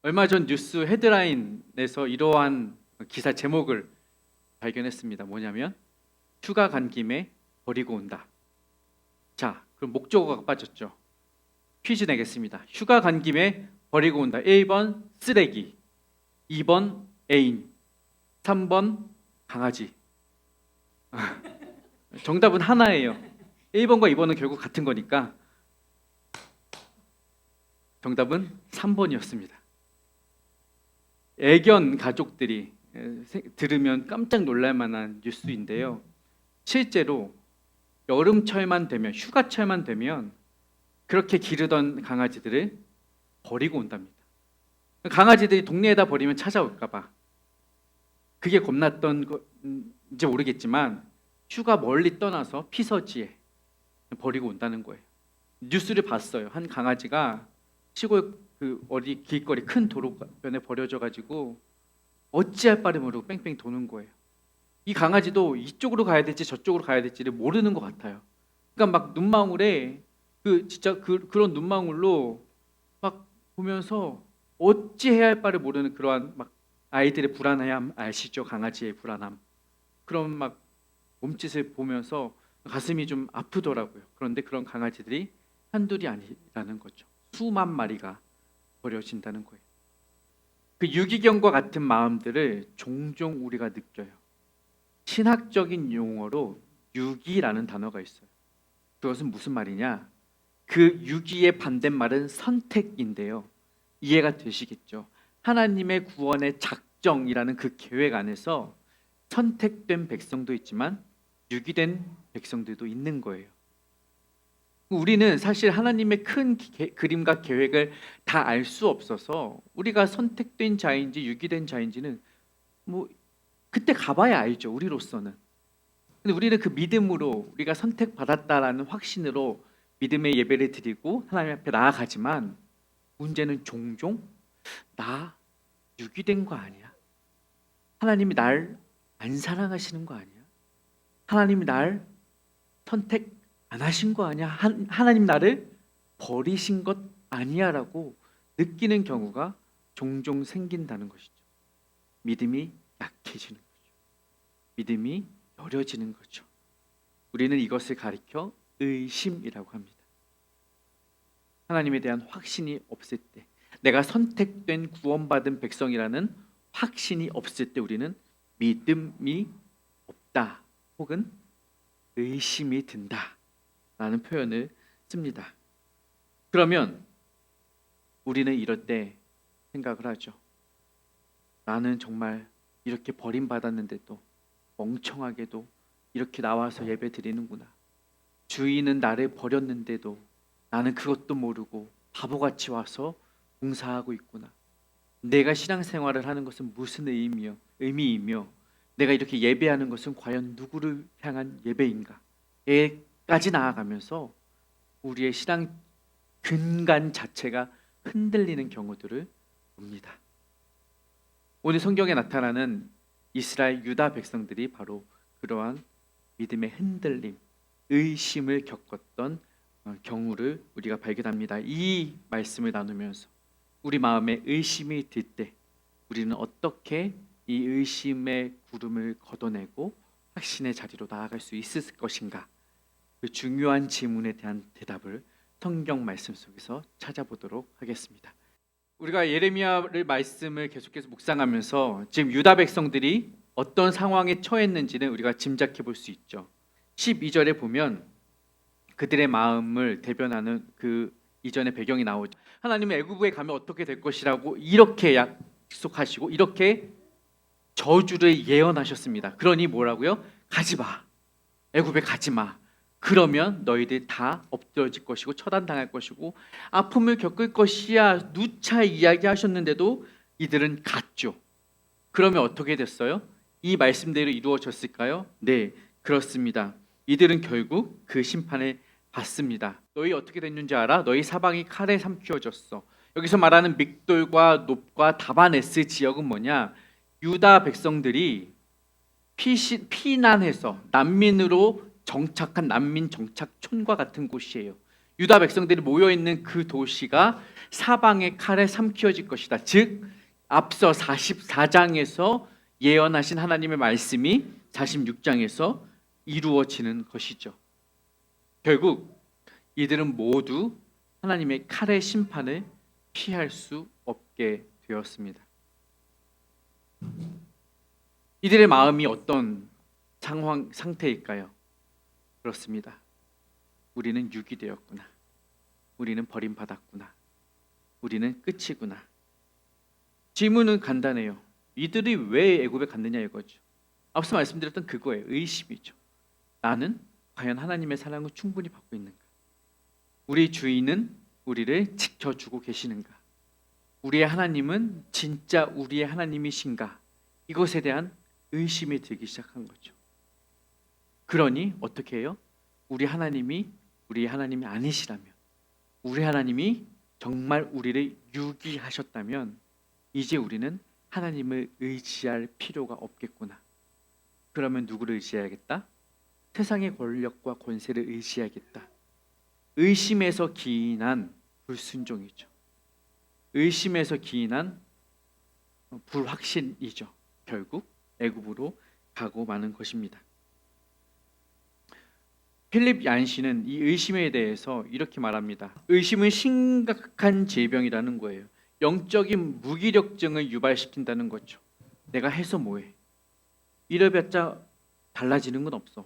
얼마 전 뉴스 헤드라인에서 이러한 기사 제목을 발견했습니다. 뭐냐면 휴가 간 김에 버리고 온다. 자, 그럼 목적어가 빠졌죠. 퀴즈 내겠습니다. 휴가 간 김에 버리고 온다. 1번 쓰레기, 2번 애인, 3번 강아지. 정답은 하나예요. 1번과 2번은 결국 같은 거니까 정답은 3번이었습니다. 애견 가족들이 들으면 깜짝 놀랄 만한 뉴스인데요. 실제로 여름철만 되면, 휴가철만 되면 그렇게 기르던 강아지들을 버리고 온답니다. 강아지들이 동네에다 버리면 찾아올까 봐 그게 겁났던 건지 모르겠지만 휴가 멀리 떠나서 피서지에 버리고 온다는 거예요. 뉴스를 봤어요. 한 강아지가 시골 어디 길거리 큰 도로변에 버려져 가지고 어찌할 바를 모르고 뺑뺑 도는 거예요. 이 강아지도 이쪽으로 가야 될지 저쪽으로 가야 될지를 모르는 것 같아요. 그러니까 막 눈망울에 그런 눈망울로 막 보면서 어찌해야 할 바를 모르는 그러한 막 아이들의 불안함 아시죠? 강아지의 불안함. 그런 막 몸짓을 보면서 가슴이 좀 아프더라고요. 그런데 그런 강아지들이 한둘이 아니라는 거죠. 수만 마리가 버려진다는 거예요. 그 유기견과 같은 마음들을 종종 우리가 느껴요. 신학적인 용어로 유기라는 단어가 있어요. 그것은 무슨 말이냐? 그 유기의 반대말은 선택인데요. 이해가 되시겠죠? 하나님의 구원의 작정이라는 그 계획 안에서 선택된 백성도 있지만 유기된 백성들도 있는 거예요. 우리는 사실 하나님의 큰 그림과 계획을 다 알 수 없어서 우리가 선택된 자인지 유기된 자인지는 뭐 그때 가봐야 알죠. 우리로서는. 근데 우리는 그 믿음으로 우리가 선택받았다라는 확신으로 믿음의 예배를 드리고 하나님 앞에 나아가지만 문제는 종종 나 유기된 거 아니야? 하나님이 날 안 사랑하시는 거 아니야? 하나님이 날 선택 안 하신 거 아니야? 하나님 나를 버리신 것 아니야? 라고 느끼는 경우가 종종 생긴다는 것이죠. 믿음이 약해지는 거죠. 믿음이 여려지는 거죠. 우리는 이것을 가리켜 의심이라고 합니다. 하나님에 대한 확신이 없을 때, 내가 선택된 구원받은 백성이라는 확신이 없을 때 우리는 믿음이 없다 혹은 의심이 든다 라는 표현을 씁니다. 그러면 우리는 이럴 때 생각을 하죠. 나는 정말 이렇게 버림받았는데도 멍청하게도 이렇게 나와서 예배 드리는구나. 주인은 나를 버렸는데도 나는 그것도 모르고 바보같이 와서 봉사하고 있구나. 내가 신앙생활을 하는 것은 무슨 의미이며 내가 이렇게 예배하는 것은 과연 누구를 향한 예배인가? 에까지 나아가면서 우리의 신앙 근간 자체가 흔들리는 경우들을 봅니다. 오늘 성경에 나타나는 이스라엘 유다 백성들이 바로 그러한 믿음의 흔들림, 의심을 겪었던 경우를 우리가 발견합니다. 이 말씀을 나누면서 우리 마음에 의심이 들 때 우리는 어떻게 이 의심의 구름을 걷어내고 확신의 자리로 나아갈 수 있을 것인가? 그 중요한 질문에 대한 대답을 성경 말씀 속에서 찾아보도록 하겠습니다. 우리가 예레미야를 말씀을 계속해서 묵상하면서 지금 유다 백성들이 어떤 상황에 처했는지는 우리가 짐작해 볼 수 있죠. 12절에 보면 그들의 마음을 대변하는 그 이전의 배경이 나오죠. 하나님은 애굽에 가면 어떻게 될 것이라고 이렇게 약속하시고 이렇게 저주를 예언하셨습니다. 그러니 뭐라고요? 가지 마. 애굽에 가지 마. 그러면 너희들 다 엎드러질 것이고 처단당할 것이고 아픔을 겪을 것이야 누차 이야기하셨는데도 이들은 갔죠. 그러면 어떻게 됐어요? 이 말씀대로 이루어졌을까요? 네, 그렇습니다. 이들은 결국 그 심판을 받습니다. 너희 어떻게 됐는지 알아? 너희 사방이 칼에 삼키워졌어. 여기서 말하는 믹돌과 놉과 다바네스 지역은 뭐냐? 유다 백성들이 피난해서 난민으로 정착한 난민 정착촌과 같은 곳이에요. 유다 백성들이 모여 있는 그 도시가 사방의 칼에 삼키어질 것이다. 즉 앞서 44장에서 예언하신 하나님의 말씀이 46장에서 이루어지는 것이죠. 결국 이들은 모두 하나님의 칼의 심판을 피할 수 없게 되었습니다. 이들의 마음이 어떤 상태일까요? 그렇습니다. 우리는 유기되었구나. 우리는 버림받았구나. 우리는 끝이구나. 질문은 간단해요. 이들이 왜 애굽에 갔느냐 이거죠. 앞서 말씀드렸던 그거예요. 의심이죠. 나는 과연 하나님의 사랑을 충분히 받고 있는가? 우리 주인은 우리를 지켜주고 계시는가? 우리의 하나님은 진짜 우리의 하나님이신가? 이것에 대한 의심이 들기 시작한 거죠. 그러니 어떻게 해요? 우리 하나님이 우리의 하나님이 아니시라면, 우리 하나님이 정말 우리를 유기하셨다면 이제 우리는 하나님을 의지할 필요가 없겠구나. 그러면 누구를 의지해야겠다? 세상의 권력과 권세를 의지해야겠다. 의심에서 기인한 불순종이죠. 의심에서 기인한 불확신이죠. 결국 애굽으로 가고 마는 것입니다. 필립 얀시는 이 의심에 대해서 이렇게 말합니다. 의심은 심각한 질병이라는 거예요. 영적인 무기력증을 유발시킨다는 거죠. 내가 해서 뭐해? 이래봤자 달라지는 건 없어.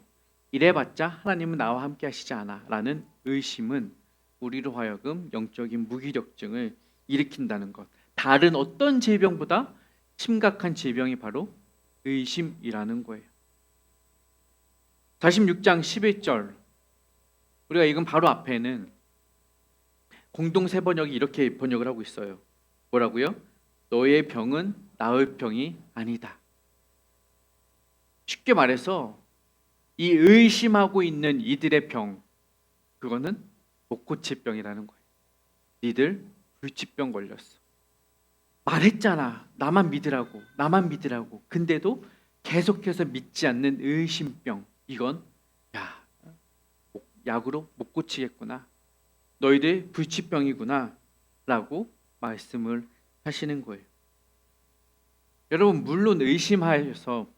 이래봤자 하나님은 나와 함께 하시지 않아 라는 의심은 우리로 하여금 영적인 무기력증을 일으킨다는 것. 다른 어떤 질병보다 심각한 질병이 바로 의심이라는 거예요. 46장 11절 우리가 읽은 바로 앞에는 공동세 번역이 이렇게 번역을 하고 있어요. 뭐라고요? 너의 병은 나을 병이 아니다. 쉽게 말해서 이 의심하고 있는 이들의 병, 그거는 못 고칠 병이라는 거예요. 니들 불치병 걸렸어. 말했잖아. 나만 믿으라고. 나만 믿으라고. 근데도 계속해서 믿지 않는 의심병. 이건 약으로 못 고치겠구나. 너희들 불치병이구나 라고 말씀을 하시는 거예요. 여러분 물론 의심하여서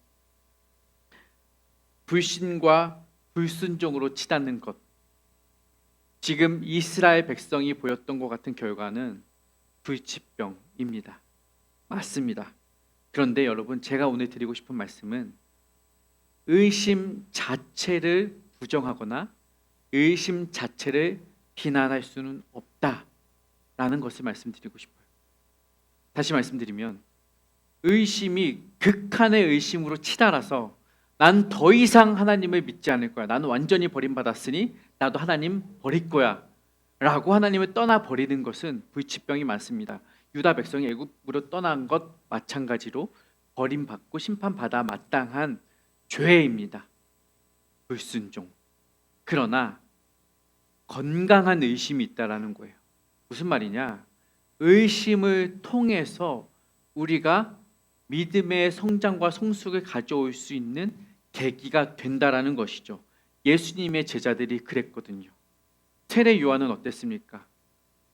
불신과 불순종으로 치닫는 것, 지금 이스라엘 백성이 보였던 것 같은 결과는 불치병입니다. 맞습니다. 그런데 여러분 제가 오늘 드리고 싶은 말씀은 의심 자체를 부정하거나 의심 자체를 비난할 수는 없다라는 것을 말씀드리고 싶어요. 다시 말씀드리면 의심이 극한의 의심으로 치달아서 난 더 이상 하나님을 믿지 않을 거야. 나는 완전히 버림받았으니 나도 하나님 버릴 거야 라고 하나님을 떠나버리는 것은 불치병이 많습니다. 유다 백성이 애굽으로 떠난 것 마찬가지로 버림받고 심판받아 마땅한 죄입니다. 불순종. 그러나 건강한 의심이 있다라는 거예요. 무슨 말이냐? 의심을 통해서 우리가 믿음의 성장과 성숙을 가져올 수 있는 계기가 된다라는 것이죠. 예수님의 제자들이 그랬거든요. 세례 요한은 어땠습니까?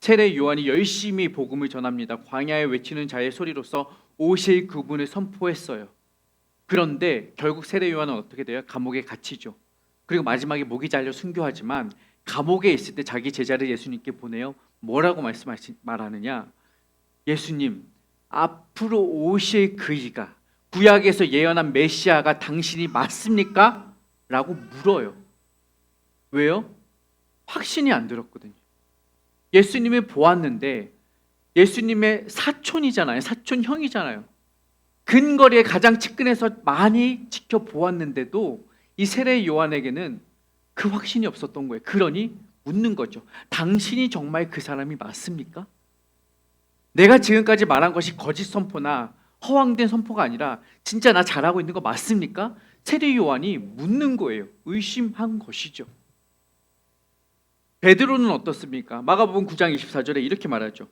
세례 요한이 열심히 복음을 전합니다. 광야에 외치는 자의 소리로서 오실 그분을 선포했어요. 그런데 결국 세례 요한은 어떻게 돼요? 감옥에 갇히죠. 그리고 마지막에 목이 잘려 순교하지만 감옥에 있을 때 자기 제자를 예수님께 보내요. 뭐라고 말하느냐? 예수님, 앞으로 오실 그이가 구약에서 예언한 메시아가 당신이 맞습니까? 라고 물어요. 왜요? 확신이 안 들었거든요. 예수님을 보았는데 예수님의 사촌이잖아요. 사촌형이잖아요. 근거리에 가장 측근에서 많이 지켜보았는데도 이 세례 요한에게는 그 확신이 없었던 거예요. 그러니 묻는 거죠. 당신이 정말 그 사람이 맞습니까? 내가 지금까지 말한 것이 거짓 선포나 허황된 선포가 아니라 진짜 나 잘하고 있는 거 맞습니까? 세례 요한이 묻는 거예요. 의심한 것이죠. 베드로는 어떻습니까? 마가복음 9장 24절에 이렇게 말하죠.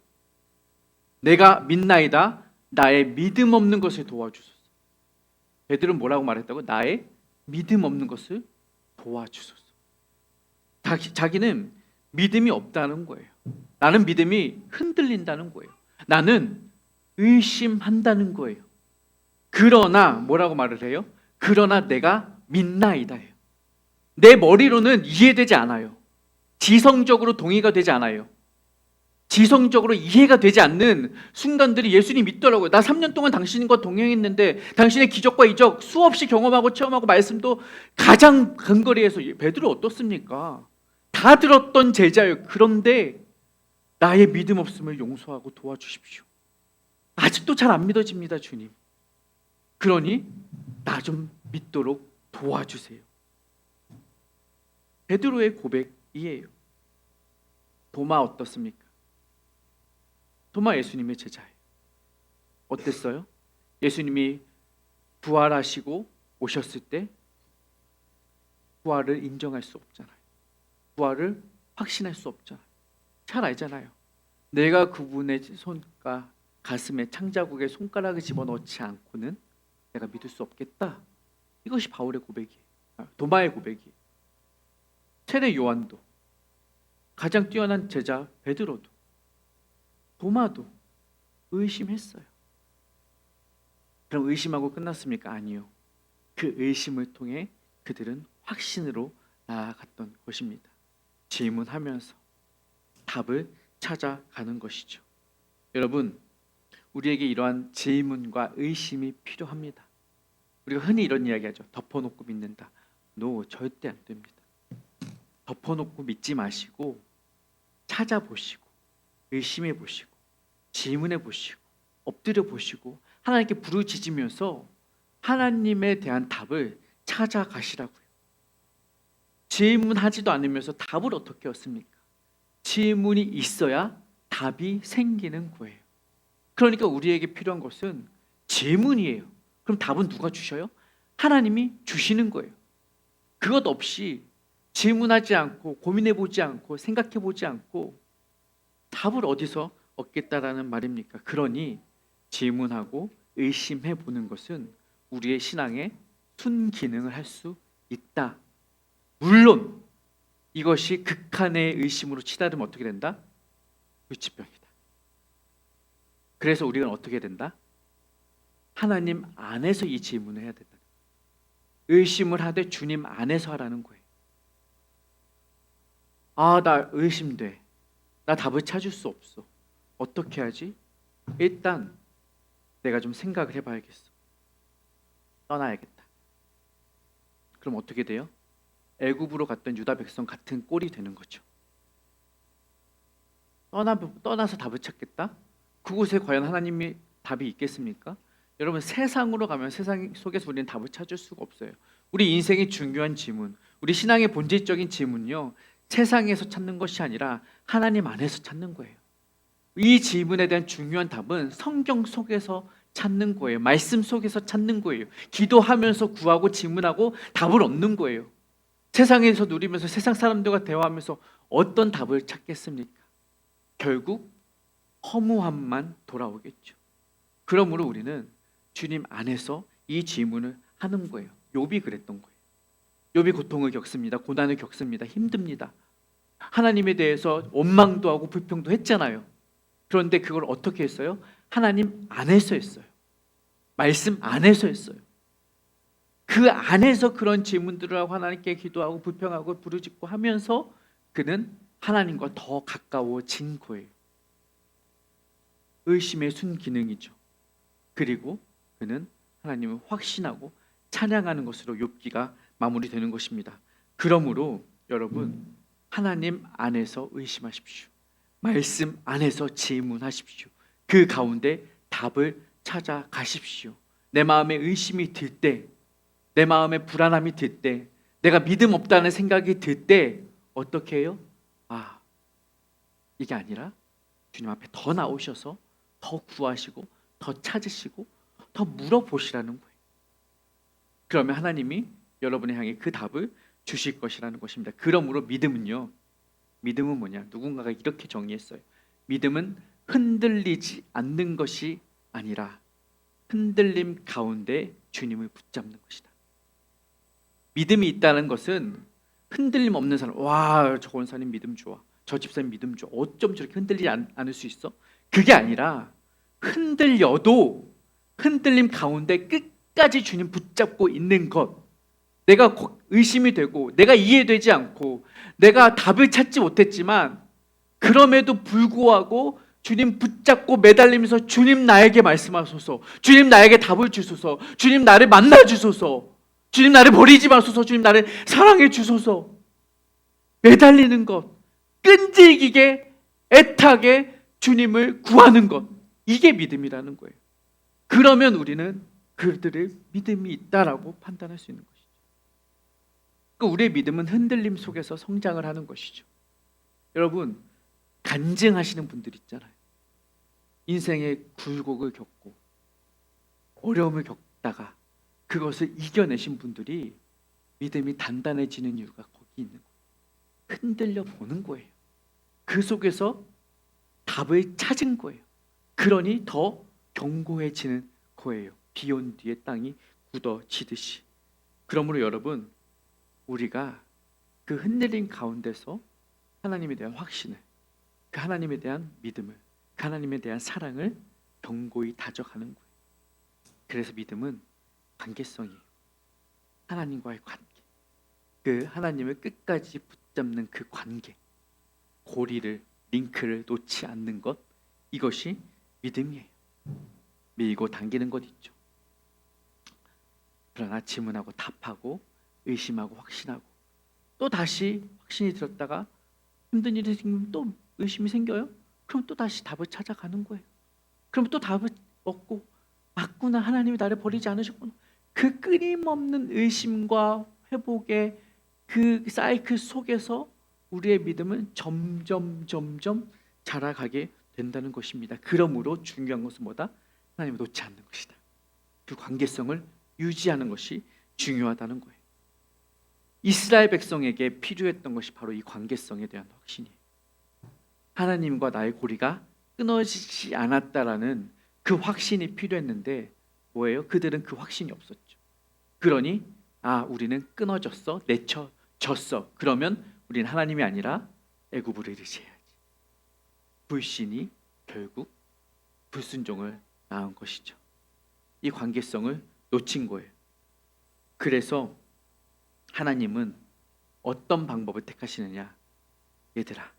내가 믿나이다. 나의 믿음 없는 것을 도와주소서. 베드로는 뭐라고 말했다고? 나의 믿음 없는 것을 도와주소서. 자기는 믿음이 없다는 거예요. 나는 믿음이 흔들린다는 거예요. 나는 의심한다는 거예요. 그러나 뭐라고 말을 해요? 그러나 내가 믿나이다예요. 내 머리로는 이해되지 않아요. 지성적으로 동의가 되지 않아요. 지성적으로 이해가 되지 않는 순간들이 예수님 믿더라고요. 나 3년 동안 당신과 동행했는데 당신의 기적과 이적 수없이 경험하고 체험하고 말씀도 가장 근거리에서 베드로 어떻습니까? 다 들었던 제자예요. 그런데 나의 믿음 없음을 용서하고 도와주십시오. 아직도 잘 안 믿어집니다, 주님. 그러니 나 좀 믿도록 도와주세요. 베드로의 고백이에요. 도마 어떻습니까? 도마 예수님의 제자예요. 어땠어요? 예수님이 부활하시고 오셨을 때 부활을 인정할 수 없잖아요. 부활을 확신할 수 없잖아요. 잘 알잖아요. 내가 그분의 손가 가슴에 창자국에 손가락을 집어넣지 않고는 내가 믿을 수 없겠다. 이것이 바울의 고백이에요. 도마의 고백이에요. 세례 요한도, 가장 뛰어난 제자 베드로도, 도마도 의심했어요. 그럼 의심하고 끝났습니까? 아니요. 그 의심을 통해 그들은 확신으로 나아갔던 것입니다. 질문하면서 답을 찾아가는 것이죠. 여러분, 우리에게 이러한 질문과 의심이 필요합니다. 우리가 흔히 이런 이야기하죠. 덮어놓고 믿는다. No, 절대 안 됩니다. 덮어놓고 믿지 마시고 찾아보시고 의심해 보시고 질문해 보시고 엎드려 보시고 하나님께 부르짖으면서 하나님에 대한 답을 찾아가시라고요. 질문하지도 않으면서 답을 어떻게 얻습니까? 질문이 있어야 답이 생기는 거예요. 그러니까 우리에게 필요한 것은 질문이에요. 그럼 답은 누가 주셔요? 하나님이 주시는 거예요. 그것 없이 질문하지 않고 고민해보지 않고 생각해보지 않고 답을 어디서 얻겠다라는 말입니까? 그러니 질문하고 의심해보는 것은 우리의 신앙의 순기능을 할 수 있다. 물론 이것이 극한의 의심으로 치달으면 어떻게 된다? 유치병이다. 그래서 우리는 어떻게 된다? 하나님 안에서 이 질문을 해야 된다. 의심을 하되 주님 안에서 하라는 거예요. 아, 나 의심돼. 나 답을 찾을 수 없어. 어떻게 하지? 일단 내가 좀 생각을 해봐야겠어. 떠나야겠다. 그럼 어떻게 돼요? 애굽으로 갔던 유다 백성 같은 꼴이 되는 거죠. 떠나서 답을 찾겠다? 그곳에 과연 하나님이 답이 있겠습니까? 여러분, 세상으로 가면 세상 속에서 우리는 답을 찾을 수가 없어요. 우리 인생의 중요한 질문, 우리 신앙의 본질적인 질문요, 세상에서 찾는 것이 아니라 하나님 안에서 찾는 거예요. 이 질문에 대한 중요한 답은 성경 속에서 찾는 거예요. 말씀 속에서 찾는 거예요. 기도하면서 구하고 질문하고 답을 얻는 거예요. 세상에서 누리면서 세상 사람들과 대화하면서 어떤 답을 찾겠습니까? 결국 허무함만 돌아오겠죠. 그러므로 우리는 주님 안에서 이 질문을 하는 거예요. 욥이 그랬던 거예요. 욥이 고통을 겪습니다. 고난을 겪습니다. 힘듭니다. 하나님에 대해서 원망도 하고 불평도 했잖아요. 그런데 그걸 어떻게 했어요? 하나님 안에서 했어요. 말씀 안에서 했어요. 그 안에서 그런 질문들을 하고 하나님께 기도하고 불평하고 부르짖고 하면서 그는 하나님과 더 가까워진 거예요. 의심의 순기능이죠. 그리고 그는 하나님을 확신하고 찬양하는 것으로 욥기가 마무리되는 것입니다. 그러므로 여러분, 하나님 안에서 의심하십시오. 말씀 안에서 질문하십시오. 그 가운데 답을 찾아가십시오. 내 마음에 의심이 들 때, 내 마음에 불안함이 들 때, 내가 믿음 없다는 생각이 들 때 어떻게 해요? 아, 이게 아니라 주님 앞에 더 나오셔서 더 구하시고 더 찾으시고 더 물어보시라는 거예요. 그러면 하나님이 여러분을 향해 그 답을 주실 것이라는 것입니다. 그러므로 믿음은요, 믿음은 뭐냐? 누군가가 이렇게 정의했어요. 믿음은 흔들리지 않는 것이 아니라 흔들림 가운데 주님을 붙잡는 것이다. 믿음이 있다는 것은 흔들림 없는 사람, 와, 저 권사님 믿음 좋아. 저 집사님 믿음 줘. 어쩜 저렇게 흔들리지 않을 수 있어? 그게 아니라 흔들려도 흔들림 가운데 끝까지 주님 붙잡고 있는 것. 내가 의심이 되고 내가 이해되지 않고 내가 답을 찾지 못했지만 그럼에도 불구하고 주님 붙잡고 매달리면서 주님 나에게 말씀하소서, 주님 나에게 답을 주소서, 주님 나를 만나 주소서, 주님 나를 버리지 마소서, 주님 나를 사랑해 주소서. 매달리는 것, 끈질기게 애타게 주님을 구하는 것, 이게 믿음이라는 거예요. 그러면 우리는 그들의 믿음이 있다라고 판단할 수 있는 것이죠. 그러니까 우리의 믿음은 흔들림 속에서 성장을 하는 것이죠. 여러분, 간증하시는 분들 있잖아요. 인생의 굴곡을 겪고 어려움을 겪다가 그것을 이겨내신 분들이 믿음이 단단해지는 이유가 거기 있는 거예요. 흔들려 보는 거예요. 그 속에서 답을 찾은 거예요. 그러니 더 견고해지는 거예요. 비 온 뒤에 땅이 굳어지듯이. 그러므로 여러분, 우리가 그 흔들림 가운데서 하나님에 대한 확신을, 그 하나님에 대한 믿음을, 그 하나님에 대한 사랑을 견고히 다져가는 거예요. 그래서 믿음은 관계성이에요. 하나님과의 관계, 그 하나님을 끝까지 붙잡는 그 관계, 고리를, 링크를 놓지 않는 것, 이것이 믿음이에요. 밀고 당기는 것 있죠. 그러나 질문하고 답하고 의심하고 확신하고 또 다시 확신이 들었다가 힘든 일이 생기면 또 의심이 생겨요? 그럼 또 다시 답을 찾아가는 거예요. 그럼 또 답을 얻고 맞구나, 하나님이 나를 버리지 않으셨구나. 그 끊임없는 의심과 회복의 그 사이클 속에서 우리의 믿음은 점점 자라가게 된다는 것입니다. 그러므로 중요한 것은 뭐다? 하나님을 놓지 않는 것이다. 그 관계성을 유지하는 것이 중요하다는 거예요. 이스라엘 백성에게 필요했던 것이 바로 이 관계성에 대한 확신이에요. 하나님과 나의 고리가 끊어지지 않았다라는 그 확신이 필요했는데 뭐예요? 그들은 그 확신이 없었죠. 그러니 우리는 끊어졌어, 내쳐졌어. 그러면 우리는 하나님이 아니라 애굽을 의지해야지. 불신이 결국 불순종을 낳은 것이죠. 이 관계성을 놓친 거예요. 그래서 하나님은 어떤 방법을 택하시느냐? 얘들아,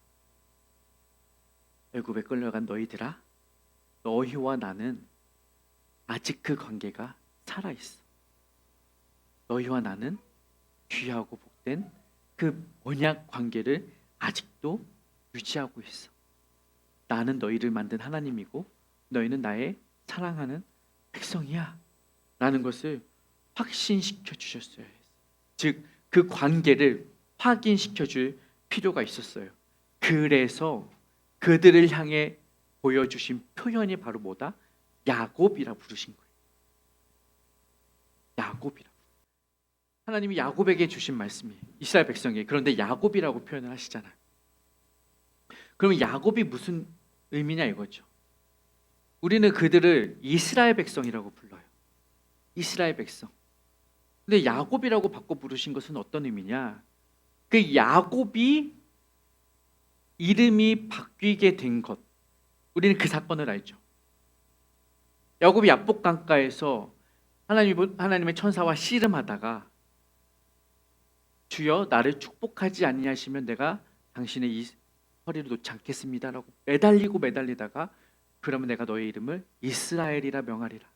애굽에 끌려간 너희들아, 너희와 나는 아직 그 관계가 살아있어. 너희와 나는 귀하고 복된 그 언약 관계를 아직도 유지하고 있어. 나는 너희를 만든 하나님이고 너희는 나의 사랑하는 백성이야 라는 것을 확신시켜 주셨어요. 즉 그 관계를 확인시켜 줄 필요가 있었어요. 그래서 그들을 향해 보여주신 표현이 바로 뭐다? 야곱이라 부르신 거예요. 야곱이라. 하나님이 야곱에게 주신 말씀이 이스라엘 백성에게, 그런데 야곱이라고 표현을 하시잖아요. 그러면 야곱이 무슨 의미냐 이거죠. 우리는 그들을 이스라엘 백성이라고 불러요. 이스라엘 백성. 근데 야곱이라고 바꿔 부르신 것은 어떤 의미냐? 그 야곱이 이름이 바뀌게 된 것, 우리는 그 사건을 알죠. 야곱이 야복 강가에서 하나님의 천사와 씨름하다가 주여 나를 축복하지 아니하시면 내가 당신의 이 허리를 놓지 않겠습니다라고 매달리다가 그러면 내가 너의 이름을 이스라엘이라 명하리라.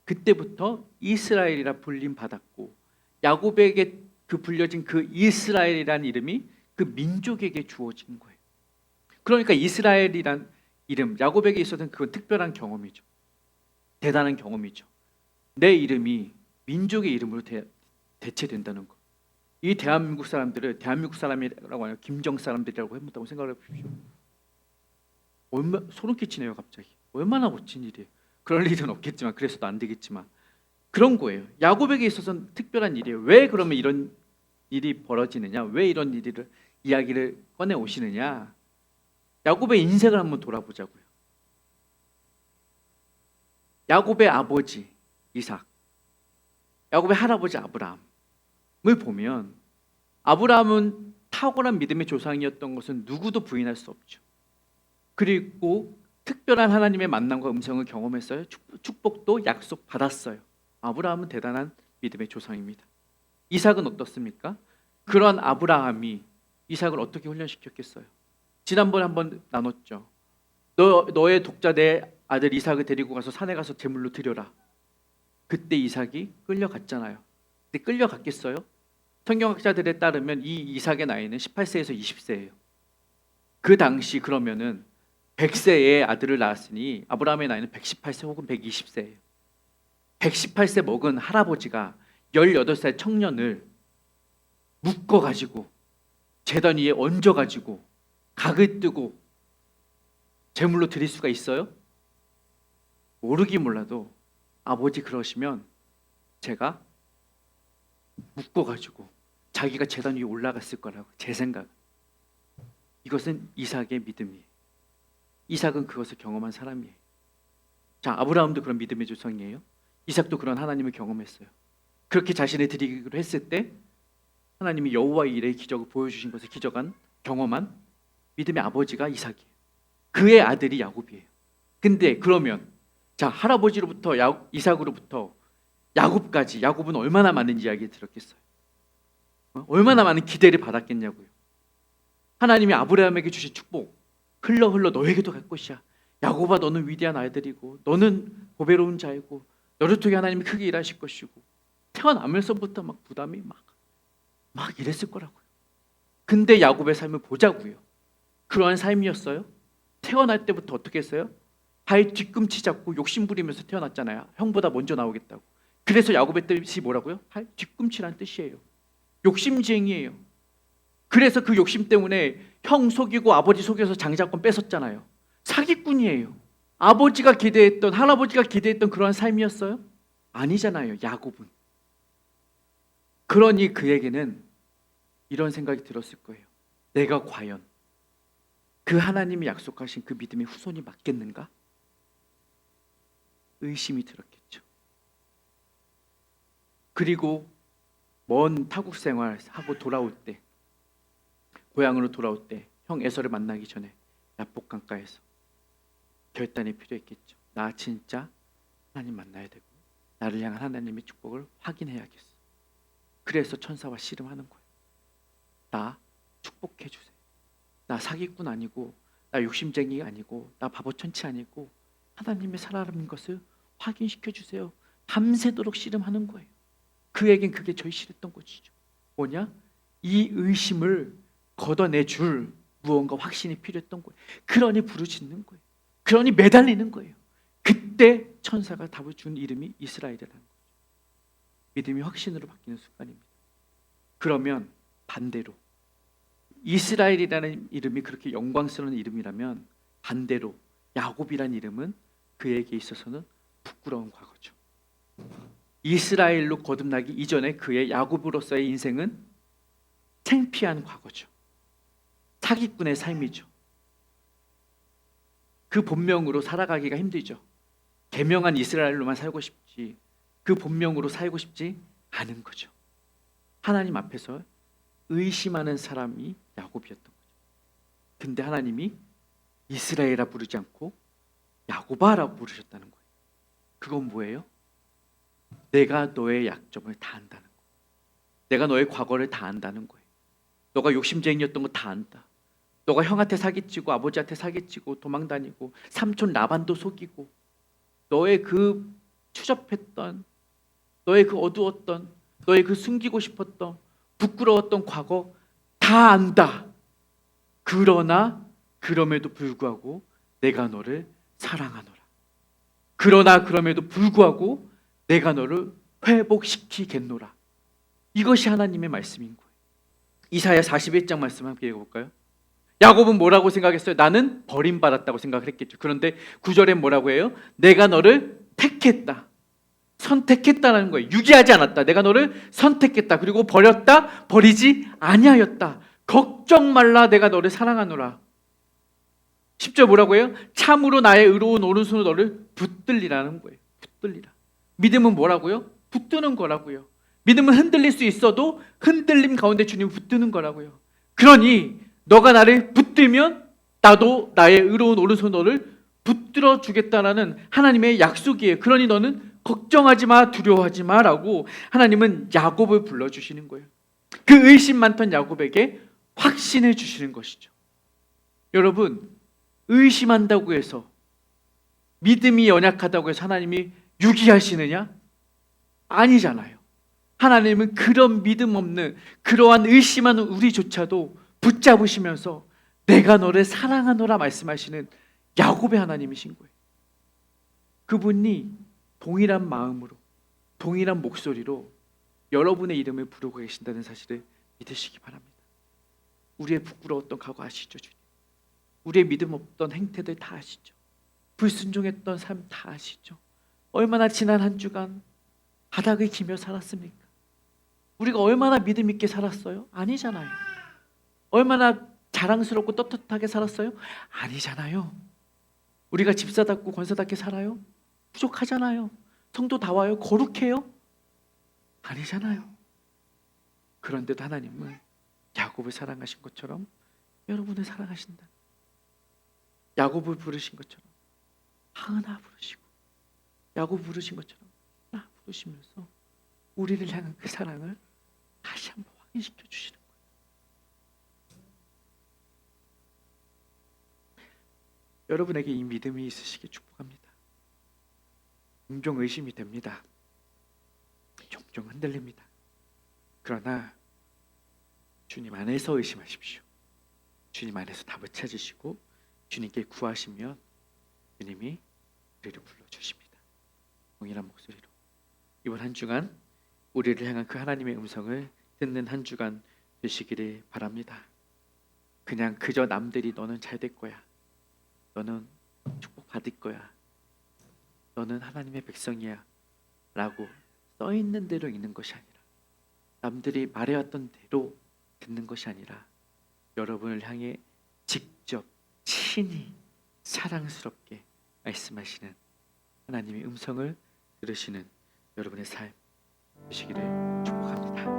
그때부터 이스라엘이라 불림 받았고 야곱에게 그 불려진 그 이스라엘이란 이름이 그 민족에게 주어진 거예요. 그러니까 이스라엘이란 이름, 야곱에게 있어서는 그건 특별한 경험이죠. 대단한 경험이죠. 내 이름이 민족의 이름으로 대체된다는 것. 이 대한민국 사람들을 대한민국 사람이라고 하냐, 김정 사람들이라고 해본다고 생각을 해보십시오. 소름 끼치네요 갑자기. 얼마나 멋진 일이에요. 그럴 일은 없겠지만, 그래서도 안 되겠지만 그런 거예요. 야곱에게 있어서는 특별한 일이에요. 왜 그러면 이런 일이 벌어지느냐? 왜 이런 이야기를 꺼내 오시느냐? 야곱의 인생을 한번 돌아보자고요. 야곱의 아버지 이삭, 야곱의 할아버지 아브라함을 보면 아브라함은 탁월한 믿음의 조상이었던 것은 누구도 부인할 수 없죠. 그리고 특별한 하나님의 만남과 음성을 경험했어요. 축복도 약속받았어요. 아브라함은 대단한 믿음의 조상입니다. 이삭은 어떻습니까? 그런 아브라함이 이삭을 어떻게 훈련시켰겠어요? 지난번에 한번 나눴죠. 너의 독자 내 아들 이삭을 데리고 가서 산에 가서 제물로 드려라. 그때 이삭이 끌려갔잖아요. 근데 끌려갔겠어요? 성경학자들에 따르면 이 이삭의 나이는 18세에서 20세예요. 그 당시 그러면은 100세의 아들을 낳았으니 아브라함의 나이는 118세 혹은 120세예요. 118세 먹은 할아버지가 18살 청년을 묶어가지고 제단 위에 얹어가지고 각을 뜨고 제물로 드릴 수가 있어요? 모르긴 몰라도 아버지 그러시면 제가 묶어가지고 자기가 제단 위에 올라갔을 거라고 제 생각. 이것은 이삭의 믿음이에요. 이삭은 그것을 경험한 사람이에요. 자, 아브라함도 그런 믿음의 조상이에요. 이삭도 그런 하나님을 경험했어요. 그렇게 자신을 드리기로 했을 때 하나님이 여호와의 일의 기적을 보여주신 것을 경험한 믿음의 아버지가 이삭이에요. 그의 아들이 야곱이에요. 근데 그러면 자, 할아버지로부터 이삭으로부터 야곱까지 야곱은 얼마나 많은 이야기를 들었겠어요? 얼마나 많은 기대를 받았겠냐고요. 하나님이 아브라함에게 주신 축복 흘러 너에게도 갈 것이야. 야곱아 너는 위대한 아들이고 너는 보배로운 자이고 너를 통해 하나님이 크게 일하실 것이고 태어나면서부터 막 부담이 막 이랬을 거라고요. 근데 야곱의 삶을 보자고요. 그러한 삶이었어요? 태어날 때부터 어떻게 했어요? 발 뒤꿈치 잡고 욕심 부리면서 태어났잖아요. 형보다 먼저 나오겠다고. 그래서 야곱의 뜻이 뭐라고요? 발 뒤꿈치란 뜻이에요. 욕심쟁이에요. 그래서 그 욕심 때문에 형 속이고 아버지 속여서 장자권 뺏었잖아요. 사기꾼이에요. 아버지가 기대했던 할아버지가 기대했던 그러한 삶이었어요? 아니잖아요. 야곱은. 그러니 그에게는 이런 생각이 들었을 거예요. 내가 과연 그 하나님이 약속하신 그 믿음의 후손이 맞겠는가? 의심이 들었겠죠. 그리고 먼 타국 생활하고 돌아올 때 고향으로 돌아올 때 형 에서를 만나기 전에 야복 강가에서 결단이 필요했겠죠. 나 진짜 하나님 만나야 되고 나를 향한 하나님의 축복을 확인해야겠어. 그래서 천사와 씨름하는 거예요. 나 축복해 주세요. 나 사기꾼 아니고 나 욕심쟁이 아니고 나 바보 천치 아니고 하나님의 사람인 것을 확인시켜 주세요. 밤새도록 씨름하는 거예요. 그에겐 그게 절실했던 것이죠. 뭐냐? 이 의심을 걷어내줄 무언가 확신이 필요했던 거예요. 그러니 부르짖는 거예요. 그러니 매달리는 거예요. 그때 천사가 답을 준 이름이 이스라엘이라는 거죠. 믿음이 확신으로 바뀌는 순간입니다. 그러면 반대로 이스라엘이라는 이름이 그렇게 영광스러운 이름이라면 반대로 야곱이라는 이름은 그에게 있어서는 부끄러운 과거죠. 이스라엘로 거듭나기 이전에 그의 야곱으로서의 인생은 창피한 과거죠. 사기꾼의 삶이죠. 그 본명으로 살아가기가 힘들죠. 계명한 이스라엘로만 살고 싶지 그 본명으로 살고 싶지 않은 거죠. 하나님 앞에서 의심하는 사람이 야곱이었던 거죠. 근데 하나님이 이스라엘아 부르지 않고 야곱아라고 부르셨다는 거예요. 그건 뭐예요? 내가 너의 약점을 다 안다는 거예요. 내가 너의 과거를 다 안다는 거예요. 너가 욕심쟁이였던 거 다 안다. 너가 형한테 사기치고 아버지한테 사기치고 도망다니고 삼촌 라반도 속이고 너의 그 추접했던 너의 그 어두웠던 너의 그 숨기고 싶었던 부끄러웠던 과거 다 안다. 그러나 그럼에도 불구하고 내가 너를 사랑하노라. 그러나 그럼에도 불구하고 내가 너를 회복시키겠노라. 이것이 하나님의 말씀인 거예요. 이사야 41장 말씀 함께 읽어볼까요? 야곱은 뭐라고 생각했어요? 나는 버림받았다고 생각을 했겠죠. 그런데 9절에 뭐라고 해요? 내가 너를 택했다. 선택했다는 거예요. 유기하지 않았다. 내가 너를 선택했다. 그리고 버렸다. 버리지 아니하였다. 걱정 말라. 내가 너를 사랑하노라. 10절 뭐라고 해요? 참으로 나의 의로운 오른손으로 너를 붙들리라는 거예요. 붙들리라. 믿음은 뭐라고요? 붙드는 거라고요. 믿음은 흔들릴 수 있어도 흔들림 가운데 주님 붙드는 거라고요. 그러니 너가 나를 붙들면 나도 나의 의로운 오른손 너를 붙들어 주겠다라는 하나님의 약속이에요. 그러니 너는 걱정하지 마, 두려워하지 마라고 하나님은 야곱을 불러주시는 거예요. 그 의심 많던 야곱에게 확신을 주시는 것이죠. 여러분, 의심한다고 해서, 믿음이 연약하다고 해서 하나님이 유기하시느냐? 아니잖아요. 하나님은 그런 믿음 없는, 그러한 의심하는 우리조차도 붙잡으시면서 내가 너를 사랑하노라 말씀하시는 야곱의 하나님이신 거예요. 그분이 동일한 마음으로, 동일한 목소리로 여러분의 이름을 부르고 계신다는 사실을 믿으시기 바랍니다. 우리의 부끄러웠던 과거 아시죠, 주님? 우리의 믿음 없던 행태들 다 아시죠? 불순종했던 삶 다 아시죠? 얼마나 지난 한 주간 바닥을 기며 살았습니까? 우리가 얼마나 믿음 있게 살았어요? 아니잖아요. 얼마나 자랑스럽고 떳떳하게 살았어요? 아니잖아요. 우리가 집사답고 권사답게 살아요? 부족하잖아요. 성도 다 와요? 거룩해요? 아니잖아요. 그런데도 하나님은 야곱을 사랑하신 것처럼 여러분을 사랑하신다. 야곱을 부르신 것처럼 하은아 부르시고, 야곱 부르신 것처럼 하나 부르시면서 우리를 향한 그 사랑을 다시 한번 확인시켜 주시는 거예요. 여러분에게 이 믿음이 있으시길 축복합니다. 종종 의심이 됩니다. 종종 흔들립니다. 그러나 주님 안에서 의심하십시오. 주님 안에서 답을 찾으시고 주님께 구하시면 주님이 우리를 불러주십니다. 동일한 목소리로. 이번 한 주간 우리를 향한 그 하나님의 음성을 듣는 한 주간 되시기를 바랍니다. 그냥 그저 남들이 너는 잘 될 거야, 너는 축복받을 거야, 너는 하나님의 백성이야 라고 써있는 대로 읽는 것이 아니라, 남들이 말해왔던 대로 듣는 것이 아니라 여러분을 향해 직접 친히 사랑스럽게 말씀하시는 하나님의 음성을 들으시는 여러분의 삶 되시기를 축복합니다.